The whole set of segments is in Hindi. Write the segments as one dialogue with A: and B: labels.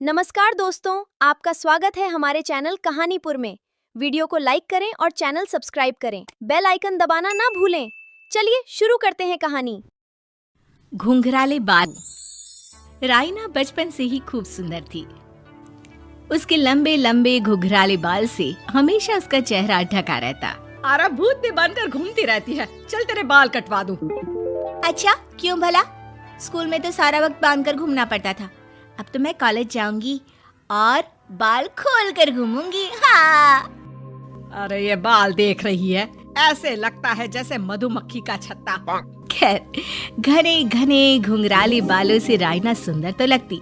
A: नमस्कार दोस्तों, आपका स्वागत है हमारे चैनल कहानीपुर में। वीडियो को लाइक करें और चैनल सब्सक्राइब करें। बेल आइकन दबाना ना भूलें। चलिए शुरू करते हैं कहानी।
B: घुंघराले बाल। राइना बचपन से ही खूब सुंदर थी। उसके लंबे लंबे घुंघराले बाल से हमेशा उसका चेहरा ढका रहता।
C: अरे भूत भी बनकर घूमती रहती है, चल तेरे बाल कटवा दूं।
B: अच्छा, क्यों भला? स्कूल में तो सारा वक्त बांधकर घूमना पड़ता था। अब तो मैं कॉलेज जाऊंगी और बाल खोल कर घूमूंगी। हाँ।
C: अरे ये बाल देख रही है, ऐसे लगता है जैसे मधुमक्खी का छत्ता।
B: खैर, घने घने घुंघराले बालों से राइना सुंदर तो लगती,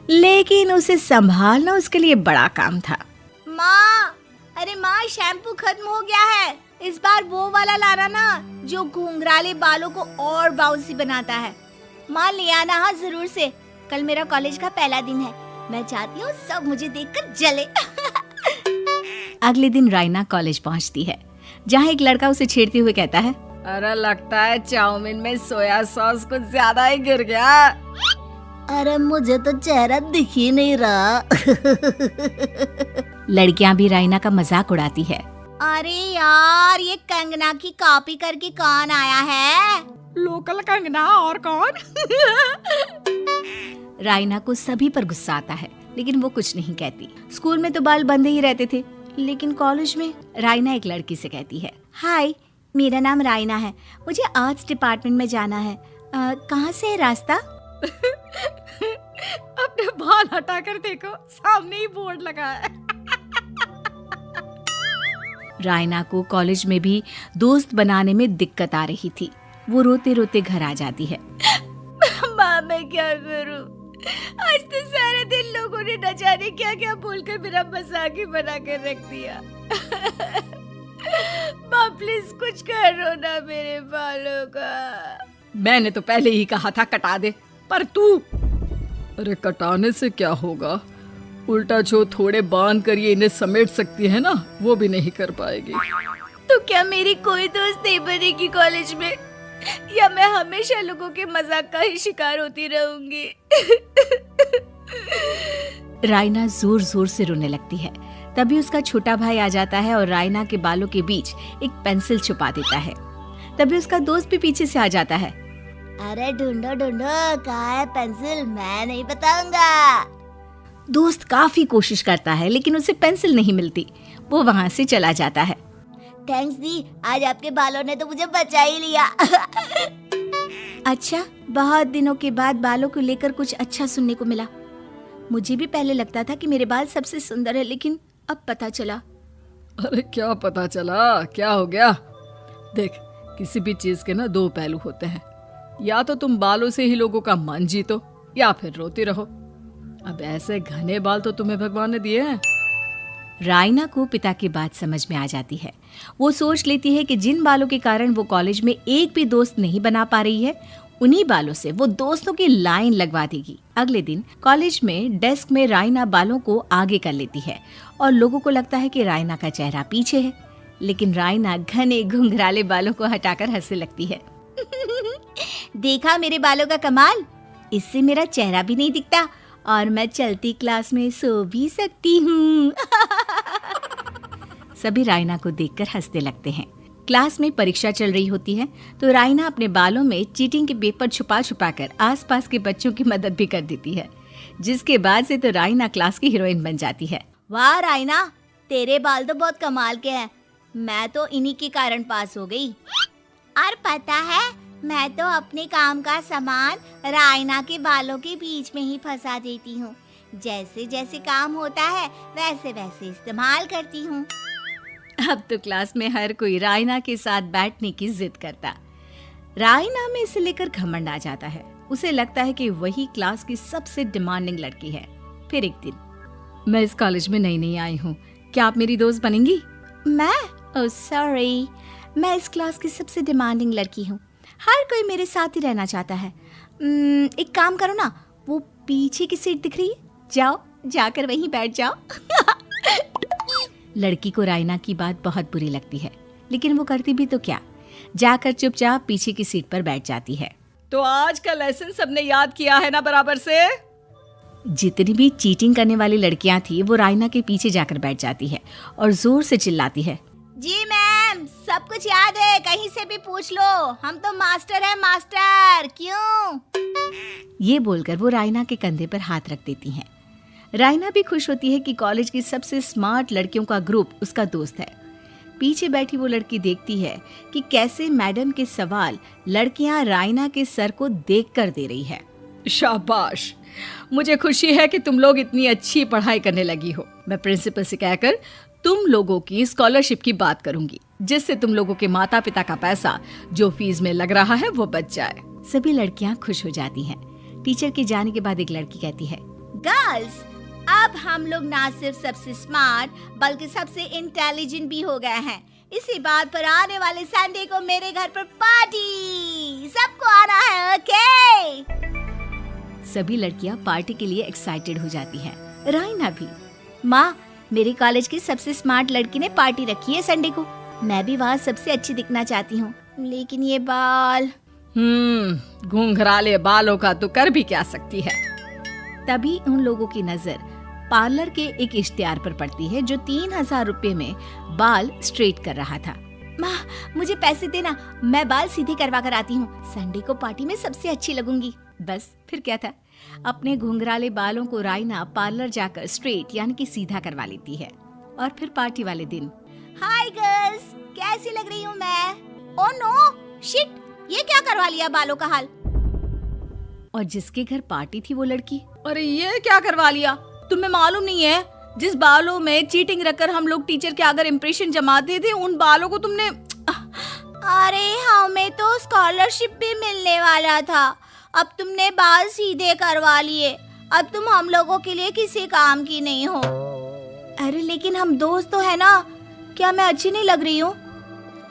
B: लेकिन उसे संभालना उसके लिए बड़ा काम था। माँ, अरे माँ, शैम्पू खत्म हो गया है। इस बार वो वाला लाना ना, जो घुंघराले बालों को और बाउंसी बनाता है। माँ ले आना, हाँ जरूर से। कल मेरा कॉलेज का पहला दिन है। मैं चाहती हूँ सब मुझे देखकर जले। अगले दिन राइना कॉलेज पहुँचती है, जहाँ एक लड़का उसे छेड़ते हुए कहता है,
C: अरे लगता है चाउमीन में सोया सॉस कुछ ज्यादा ही गिर गया।
B: अरे मुझे तो चेहरा दिख ही नहीं रहा। लड़कियां भी राइना का मजाक उड़ाती है। अरे यार, ये कंगना की कॉपी करके कौन आया है?
C: लोकल कंगना और कौन?
B: राइना को सभी पर गुस्सा आता है, लेकिन वो कुछ नहीं कहती। स्कूल में तो बाल बंधे ही रहते थे, लेकिन कॉलेज में राइना एक लड़की से कहती है, हाय, मेरा नाम राइना है, मुझे आर्ट्स डिपार्टमेंट में जाना है। कहाँ से है रास्ता?
C: अपने बाल हटा कर देखो, सामने ही बोर्ड लगा है।
B: राइना को कॉलेज में भी दोस्त बनाने में दिक्कत आ रही थी। वो रोते रोते घर आ जाती है। माँ, मैं क्या करूं? आज तो सारे दिन लोगों ने न जाने क्या क्या बोलकर मेरा मजाक ही बना कर रख दिया। माँ प्लीज कुछ करो ना मेरे बालों का।
C: मैंने तो पहले ही कहा था कटा दे, पर तू। अरे कटाने से क्या होगा, उल्टा जो थोड़े बांध कर ये इन्हें समेट सकती है ना, वो भी नहीं कर पाएगी।
B: तो क्या मेरी कोई दोस्त नहीं बनेगी कॉलेज में, या मैं हमेशा लोगों के मजाक का ही शिकार होती रहूंगी? राइना जोर जोर से रोने लगती है। तभी उसका छोटा भाई आ जाता है और राइना के बालों के बीच एक पेंसिल छुपा देता है। तभी उसका दोस्त भी पीछे से आ जाता है। अरे ढूंढो ढूंढो, कहाँ है पेंसिल? मैं नहीं बताऊंगा। दोस्त काफी कोशिश करता है, लेकिन उसे पेंसिल नहीं मिलती। वो वहाँ से चला जाता है। थैंक्स दी, आज आपके बालों ने तो मुझे बचा ही लिया। अच्छा, बहुत दिनों के बाद बालों को लेकर कुछ अच्छा सुनने को मिला। मुझे भी पहले लगता था कि मेरे बाल सबसे सुंदर है, लेकिन अब पता चला।
C: अरे क्या पता चला, क्या हो गया? देख, किसी भी चीज के ना दो पहलू होते हैं। या तो तुम बालों से ही लोगों का मन जीतो, या फिर रोती रहो। अब ऐसे घने बाल तो तुम्हें भगवान ने दिए हैं।
B: राइना को पिता की बात समझ में आ जाती है। वो सोच लेती है कि जिन बालों के कारण वो कॉलेज में एक भी दोस्त नहीं बना पा रही है, उन्हीं बालों से वो दोस्तों की लाइन लगवा देगी। अगले दिन कॉलेज में डेस्क में राइना बालों को आगे कर लेती है और लोगों को लगता है कि राइना का चेहरा पीछे है, लेकिन राइना घने घुंघराले बालों को हटाकर हंसने लगती है। देखा मेरे बालों का कमाल? इससे मेरा चेहरा भी नहीं दिखता और मैं चलती क्लास में सो भी सकती हूँ। सभी राइना को देखकर हंसने लगते हैं। क्लास में परीक्षा चल रही होती है, तो राइना अपने बालों में चीटिंग के पेपर छुपा छुपा कर आसपास के बच्चों की मदद भी कर देती है, जिसके बाद से तो राइना क्लास की हीरोइन बन जाती है। वाह राइना, तेरे बाल तो बहुत कमाल के हैं। मैं तो इन्हीं के कारण पास हो गई। और पता है, मैं तो अपने काम का सामान राइना के बालों के बीच में ही फंसा देती हूँ। जैसे जैसे काम होता है वैसे वैसे इस्तेमाल करती हूँ। अब तो क्लास में हर कोई राइना के साथ बैठने की जिद करता। राइना में इसे लेकर घमंड आ जाता है। उसे लगता है कि वही क्लास की सबसे डिमांडिंग लड़की है। फिर एक दिन,
C: मैं इस कॉलेज में नई नई आई हूँ, क्या आप मेरी दोस्त बनेंगी?
B: मैं? ओह सॉरी, मैं इस क्लास की सबसे डिमांडिंग लड़की हूँ। हर कोई मेरे साथ ही रहना चाहता है। एक काम करो ना, वो पीछे की सीट दिख रही है, जाओ, जाकर वहीं बैठ जाओ। लड़की को राइना की बात बहुत बुरी लगती है, लेकिन वो करती भी तो क्या, जाकर चुपचाप पीछे की सीट पर बैठ जाती है।
C: तो आज का लेसन सबने याद किया है ना बराबर से?
B: जितनी भी चीटिंग करने वाली लड़कियां थी वो रायना के पीछे जाकर बैठ जाती है और जोर से चिल्लाती है,
D: जी मैम, सब कुछ याद है, कहीं से भी पूछ लो, हम तो मास्टर हैं मास्टर। क्यों?
B: ये बोलकर वो रायना के कंधे पर हाथ रख देती हैं। रायना भी खुश होती है कि कॉलेज की सबसे स्मार्ट लड़कियों का ग्रुप उसका दोस्त है। पीछे बैठी वो लड़की देखती है कि कैसे मैडम के सवाल लड़कियां रायना के सर को देखकर दे रही है।
C: शाबाश, मुझे खुशी है कि तुम लोग इतनी अच्छी पढ़ाई करने लगी हो। मैं प्रिंसिपल से कहकर तुम लोगों की स्कॉलरशिप की बात करूंगी, जिससे तुम लोगों के माता पिता का पैसा जो फीस में लग रहा है वो बच जाए।
B: सभी लड़कियां खुश हो जाती हैं। टीचर के जाने के बाद एक लड़की कहती है,
D: गर्ल्स, अब हम लोग ना सिर्फ सबसे स्मार्ट बल्कि सबसे इंटेलिजेंट भी हो गए हैं। इसी बात पर आने वाले संडे को मेरे घर पर पार्टी, सबको आना है, ओके?
B: सभी लड़कियां पार्टी के लिए एक्साइटेड हो जाती हैं। रायना भी।
D: माँ, मेरे कॉलेज की सबसे स्मार्ट लड़की ने पार्टी रखी है संडे को। मैं भी वहाँ सबसे अच्छी दिखना चाहती हूँ, लेकिन ये बाल।
C: घुंघराले बालों का तो कर भी क्या सकती है।
B: तभी उन लोगों की नजर पार्लर के एक इश्तिहार पर पड़ती है जो 3000 रुपए में बाल स्ट्रेट कर रहा था।
D: माँ, मुझे पैसे देना, मैं बाल सीधे करवा कर आती हूँ, संडे को पार्टी में सबसे अच्छी लगूंगी।
B: बस फिर क्या था, अपने घुंघराले बालों को रायना पार्लर जाकर स्ट्रेट यानी कि सीधा करवा लेती है। और फिर पार्टी वाले दिन,
D: हाय गर्ल्स, कैसी लग रही हूँ मैं? ओह नो, शिट, ये क्या करवा लिया बालों का हाल?
B: और जिसके घर पार्टी थी वो लड़की,
C: अरे ये क्या करवा लिया?
B: तुम्हें मालूम नहीं है जिस बालों में चीटिंग रखकर हम लोग टीचर के अगर इम्प्रेशन जमाते थे उन बालों को तुमने।
D: अरे हमें तो स्कॉलरशिप भी मिलने वाला था, अब तुमने बाल सीधे करवा लिए। अब तुम हम लोगों के लिए किसी काम की नहीं हो। अरे लेकिन हम दोस्त तो है ना, क्या मैं अच्छी नहीं लग रही हूँ?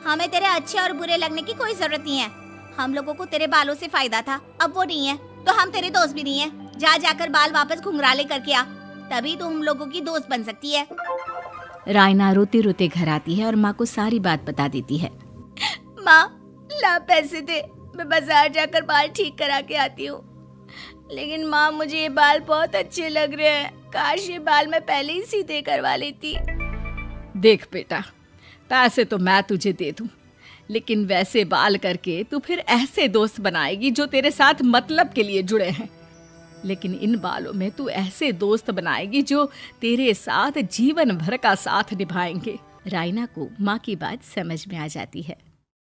D: हमें तेरे अच्छे और बुरे लगने की कोई जरूरत नहीं है। हम लोगों को तेरे बालों से फायदा था, अब वो नहीं है तो हम तेरे दोस्त भी नहीं है। जा जाकर बाल वापस घुंघराले करके आ, तभी तो हम लोगों की दोस्त बन सकती है।
B: रायना रोते रोते घर आती है और माँ को सारी बात बता देती है।
D: माँ, ला पैसे दे, मैं बाजार जाकर बाल ठीक करा के आती हूँ। लेकिन माँ, मुझे ये बाल बहुत अच्छे लग रहे हैं, काश ये बाल मैं पहले ही सीधे करवा लेती।
C: देख बेटा, पैसे तो मैं तुझे दे दूं, लेकिन वैसे बाल करके तू फिर ऐसे दोस्त बनाएगी जो तेरे साथ मतलब के लिए जुड़े हैं। लेकिन इन बालों में तू ऐसे दोस्त बनाएगी जो तेरे साथ जीवन भर का साथ निभाएंगे।
B: रायना को माँ की बात समझ में आ जाती है।